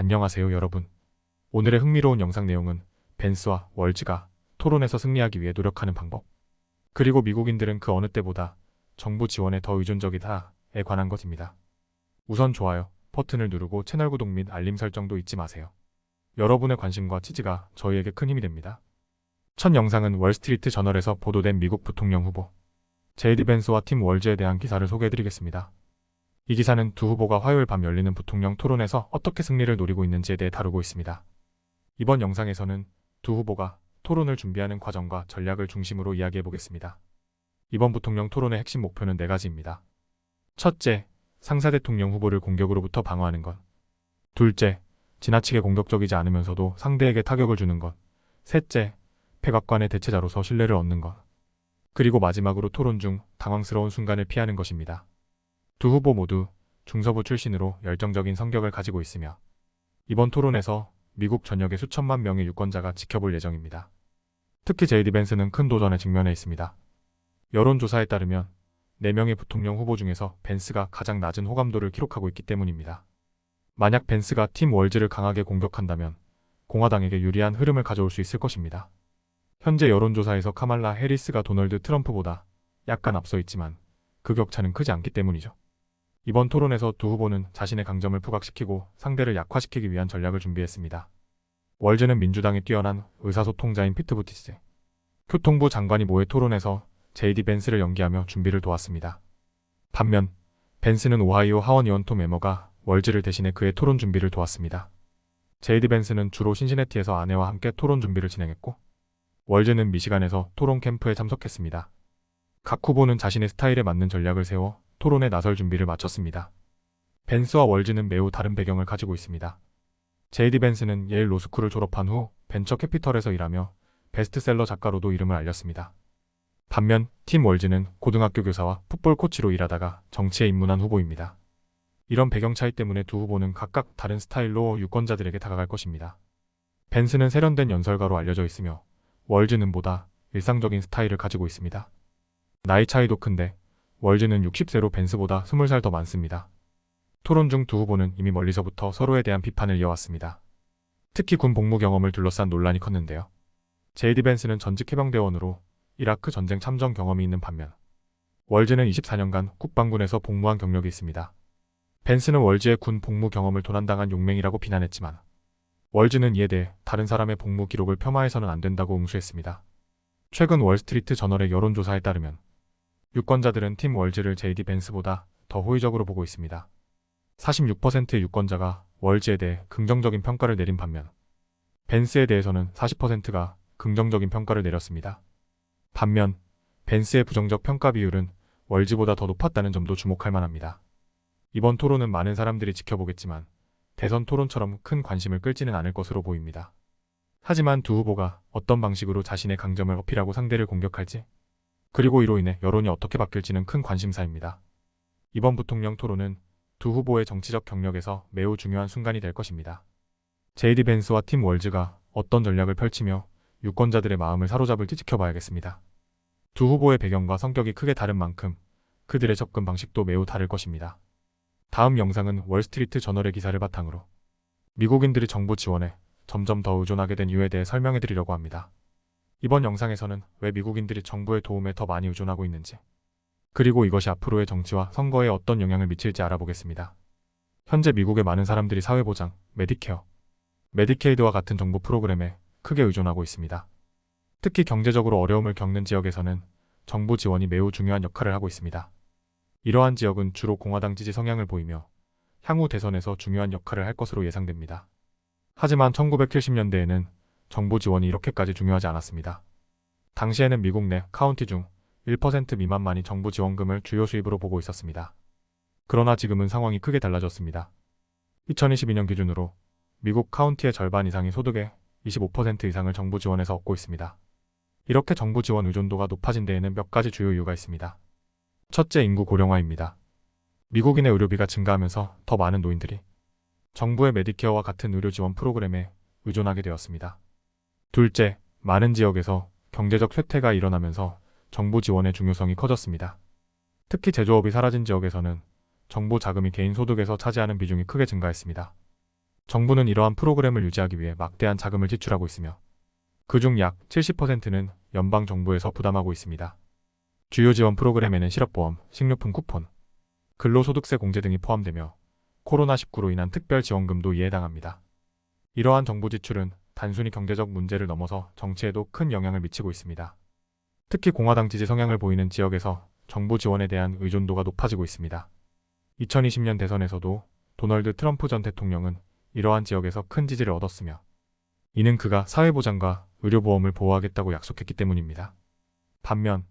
안녕하세요 여러분. 오늘의 흥미로운 영상 내용은 벤스와 월즈가 토론에서 승리하기 위해 노력하는 방법, 그리고 미국인들은 그 어느 때보다 정부 지원에 더 의존적이다에 관한 것입니다. 우선 좋아요 버튼을 누르고 채널 구독 및 알림 설정도 잊지 마세요. 여러분의 관심과 지지가 저희에게 큰 힘이 됩니다. 첫 영상은 월스트리트 저널에서 보도된 미국 부통령 후보 제이디 벤스와 팀 월즈에 대한 기사를 소개해드리겠습니다. 이 기사는 두 후보가 화요일 밤 열리는 부통령 토론에서 어떻게 승리를 노리고 있는지에 대해 다루고 있습니다. 이번 영상에서는 두 후보가 토론을 준비하는 과정과 전략을 중심으로 이야기해보겠습니다. 이번 부통령 토론의 핵심 목표는 4가지입니다. 첫째, 상사 대통령 후보를 공격으로부터 방어하는 것. 둘째, 지나치게 공격적이지 않으면서도 상대에게 타격을 주는 것. 셋째, 백악관의 대체자로서 신뢰를 얻는 것. 그리고 마지막으로 토론 중 당황스러운 순간을 피하는 것입니다. 두 후보 모두 중서부 출신으로 열정적인 성격을 가지고 있으며 이번 토론에서 미국 전역의 수천만 명의 유권자가 지켜볼 예정입니다. 특히 제이디 벤스는 큰 도전에 직면해 있습니다. 여론조사에 따르면 4명의 부통령 후보 중에서 벤스가 가장 낮은 호감도를 기록하고 있기 때문입니다. 만약 벤스가 팀 월즈를 강하게 공격한다면 공화당에게 유리한 흐름을 가져올 수 있을 것입니다. 현재 여론조사에서 카말라 해리스가 도널드 트럼프보다 약간 앞서 있지만 그 격차는 크지 않기 때문이죠. 이번 토론에서 두 후보는 자신의 강점을 부각시키고 상대를 약화시키기 위한 전략을 준비했습니다. 월즈는 민주당의 뛰어난 의사소통자인 피트 부티스 교통부 장관이 모의 토론에서 제이디 벤스를 연기하며 준비를 도왔습니다. 반면 벤스는 오하이오 하원의원 톰 에머가 월즈를 대신해 그의 토론 준비를 도왔습니다. 제이디 벤스는 주로 신시내티에서 아내와 함께 토론 준비를 진행했고 월즈는 미시간에서 토론 캠프에 참석했습니다. 각 후보는 자신의 스타일에 맞는 전략을 세워 토론에 나설 준비를 마쳤습니다. 벤스와 월즈는 매우 다른 배경을 가지고 있습니다. 제이디 벤스는 예일 로스쿨을 졸업한 후 벤처 캐피털에서 일하며 베스트셀러 작가로도 이름을 알렸습니다. 반면 팀 월즈는 고등학교 교사와 풋볼 코치로 일하다가 정치에 입문한 후보입니다. 이런 배경 차이 때문에 두 후보는 각각 다른 스타일로 유권자들에게 다가갈 것입니다. 벤스는 세련된 연설가로 알려져 있으며 월즈는 보다 일상적인 스타일을 가지고 있습니다. 나이 차이도 큰데 월즈는 60세로 벤스보다 20살 더 많습니다. 토론 중 두 후보는 이미 멀리서부터 서로에 대한 비판을 이어왔습니다. 특히 군 복무 경험을 둘러싼 논란이 컸는데요. 제이디 벤스는 전직 해병대원으로 이라크 전쟁 참전 경험이 있는 반면 월즈는 24년간 국방군에서 복무한 경력이 있습니다. 벤스는 월즈의 군 복무 경험을 도난당한 용맹이라고 비난했지만 월즈는 이에 대해 다른 사람의 복무 기록을 폄하해서는 안 된다고 응수했습니다. 최근 월스트리트 저널의 여론조사에 따르면 유권자들은 팀 월즈를 제이디 벤스보다 더 호의적으로 보고 있습니다. 46%의 유권자가 월즈에 대해 긍정적인 평가를 내린 반면 벤스에 대해서는 40%가 긍정적인 평가를 내렸습니다. 반면 벤스의 부정적 평가 비율은 월즈보다 더 높았다는 점도 주목할 만합니다. 이번 토론은 많은 사람들이 지켜보겠지만 대선 토론처럼 큰 관심을 끌지는 않을 것으로 보입니다. 하지만 두 후보가 어떤 방식으로 자신의 강점을 어필하고 상대를 공격할지, 그리고 이로 인해 여론이 어떻게 바뀔지는 큰 관심사입니다. 이번 부통령 토론은 두 후보의 정치적 경력에서 매우 중요한 순간이 될 것입니다. 제이디 벤스와 팀 월즈가 어떤 전략을 펼치며 유권자들의 마음을 사로잡을지 지켜봐야겠습니다. 두 후보의 배경과 성격이 크게 다른 만큼 그들의 접근 방식도 매우 다를 것입니다. 다음 영상은 월스트리트 저널의 기사를 바탕으로 미국인들이 정부 지원에 점점 더 의존하게 된 이유에 대해 설명해드리려고 합니다. 이번 영상에서는 왜 미국인들이 정부의 도움에 더 많이 의존하고 있는지, 그리고 이것이 앞으로의 정치와 선거에 어떤 영향을 미칠지 알아보겠습니다. 현재 미국의 많은 사람들이 사회보장, 메디케어, 메디케이드와 같은 정부 프로그램에 크게 의존하고 있습니다. 특히 경제적으로 어려움을 겪는 지역에서는 정부 지원이 매우 중요한 역할을 하고 있습니다. 이러한 지역은 주로 공화당 지지 성향을 보이며 향후 대선에서 중요한 역할을 할 것으로 예상됩니다. 하지만 1970년대에는 정부 지원이 이렇게까지 중요하지 않았습니다. 당시에는 미국 내 카운티 중 1% 미만만이 정부 지원금을 주요 수입으로 보고 있었습니다. 그러나 지금은 상황이 크게 달라졌습니다. 2022년 기준으로 미국 카운티의 절반 이상이 소득의 25% 이상을 정부 지원에서 얻고 있습니다. 이렇게 정부 지원 의존도가 높아진 데에는 몇 가지 주요 이유가 있습니다. 첫째, 인구 고령화입니다. 미국인의 의료비가 증가하면서 더 많은 노인들이 정부의 메디케어와 같은 의료 지원 프로그램에 의존하게 되었습니다. 둘째, 많은 지역에서 경제적 쇠퇴가 일어나면서 정부 지원의 중요성이 커졌습니다. 특히 제조업이 사라진 지역에서는 정부 자금이 개인 소득에서 차지하는 비중이 크게 증가했습니다. 정부는 이러한 프로그램을 유지하기 위해 막대한 자금을 지출하고 있으며 그중 약 70%는 연방정부에서 부담하고 있습니다. 주요 지원 프로그램에는 실업보험, 식료품 쿠폰, 근로소득세 공제 등이 포함되며 코로나19로 인한 특별지원금도 이에 해당합니다. 이러한 정부 지출은 단순히 경제적 문제를 넘어서 정치에도 큰 영향을 미치고 있습니다. 특히 공화당 지지 성향을 보이는 지역에서 정부 지원에 대한 의존도가 높아지고 있습니다. 2020년 대선에서도 도널드 트럼프 전 대통령은 이러한 지역에서 큰 지지를 얻었으며 이는 그가 사회보장과 의료보험을 보호하겠다고 약속했기 때문입니다. 반면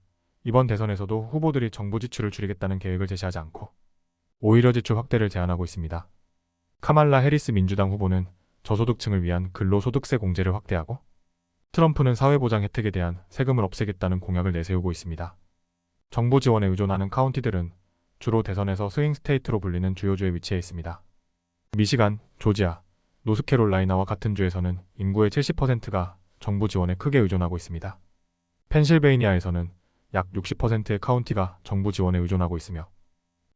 이번 대선에서도 후보들이 정부 지출을 줄이겠다는 계획을 제시하지 않고 오히려 지출 확대를 제안하고 있습니다. 카말라 해리스 민주당 후보는 저소득층을 위한 근로소득세 공제를 확대하고 트럼프는 사회보장 혜택에 대한 세금을 없애겠다는 공약을 내세우고 있습니다. 정부 지원에 의존하는 카운티들은 주로 대선에서 스윙 스테이트로 불리는 주요주에 위치해 있습니다. 미시간, 조지아, 노스캐롤라이나와 같은 주에서는 인구의 70%가 정부 지원에 크게 의존하고 있습니다. 펜실베이니아에서는 약 60%의 카운티가 정부 지원에 의존하고 있으며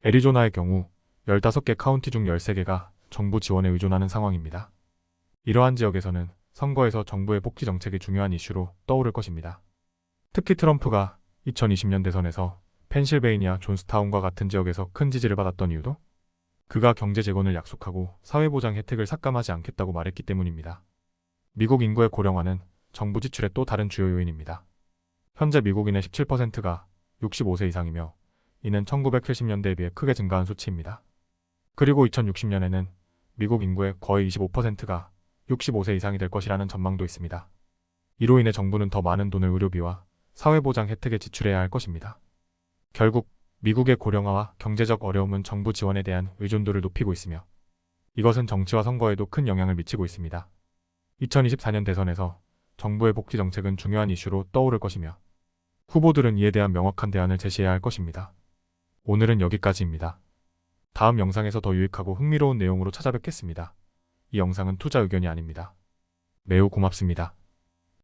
애리조나의 경우 15개 카운티 중 13개가 정부 지원에 의존하는 상황입니다. 이러한 지역에서는 선거에서 정부의 복지 정책이 중요한 이슈로 떠오를 것입니다. 특히 트럼프가 2020년 대선에서 펜실베이니아 존스타운과 같은 지역에서 큰 지지를 받았던 이유도 그가 경제 재건을 약속하고 사회보장 혜택을 삭감하지 않겠다고 말했기 때문입니다. 미국 인구의 고령화는 정부 지출의 또 다른 주요 요인입니다. 현재 미국인의 17%가 65세 이상이며 이는 1970년대에 비해 크게 증가한 수치입니다. 그리고 2060년에는 미국 인구의 거의 25%가 65세 이상이 될 것이라는 전망도 있습니다. 이로 인해 정부는 더 많은 돈을 의료비와 사회보장 혜택에 지출해야 할 것입니다. 결국 미국의 고령화와 경제적 어려움은 정부 지원에 대한 의존도를 높이고 있으며 이것은 정치와 선거에도 큰 영향을 미치고 있습니다. 2024년 대선에서 정부의 복지 정책은 중요한 이슈로 떠오를 것이며 후보들은 이에 대한 명확한 대안을 제시해야 할 것입니다. 오늘은 여기까지입니다. 다음 영상에서 더 유익하고 흥미로운 내용으로 찾아뵙겠습니다. 이 영상은 투자 의견이 아닙니다. 매우 고맙습니다.